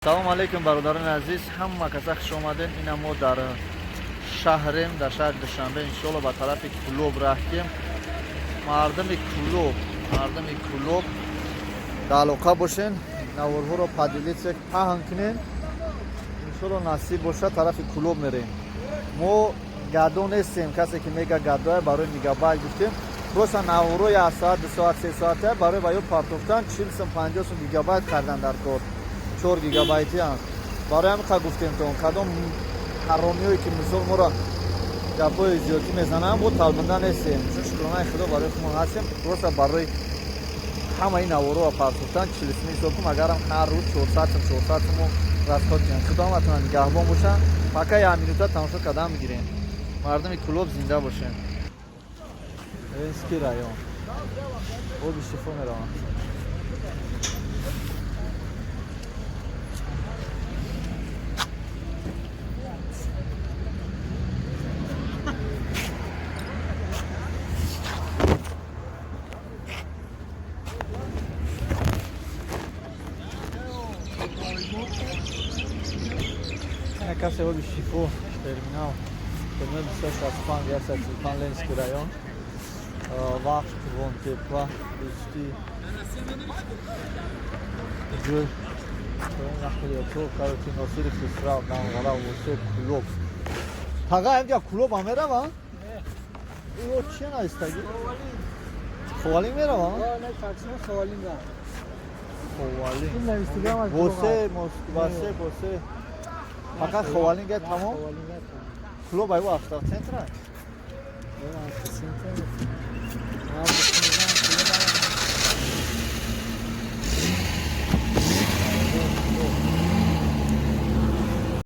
салом алейкум бародарони азиз, ҳама каса хуш омадем. Ина мо дар шаҳрем, дар шаҳри Душанбе. Иншоалло ба тарафи клуб рафтем. мардуми клуб дар алоқа бошен, наворҳоро падилитсек паҳн кунем. иншоалло насиб боша тарафи клуб мерем. мо гадо нестем, касе ки мега гадоя барои мегабайт гуфтем. просто наворҳо 1 соат 2 соат 3 соата барои ба ё партофтан 40 сум 50 сум гигабайт кардан дар кор 4 гигабайти ам. барои ҳамин қадр гуфтем то кадом ҳаромиёе ки мисол моро гапои зиёдӣ мезанам, бо талбанда нестем. чун шукронаи худо барои хумо ҳастем. просто барои ҳамаи наворҳо ва партофтан 40 сум ҳисоб кунем. агарам ҳар рӯз 400 сум расход кунем. худо ҳаматонам нигаҳбон боша. пока 1 минута тамошо кардан мегирем. мардуми клуб зинда бошен. Ленинский район. Оби шифо меравам. Кассе оби шифо терминал. Терминал 265 Ленинский район. Вақт вон тепла душти ҷой нахлиёто кароти носири хисрав намғала восе клуб пага ҳамҷа клуб ам меравам ё чи наистаги ховалин меравам ховалин восе фақат ховалин га тамом клуб айво автоцентра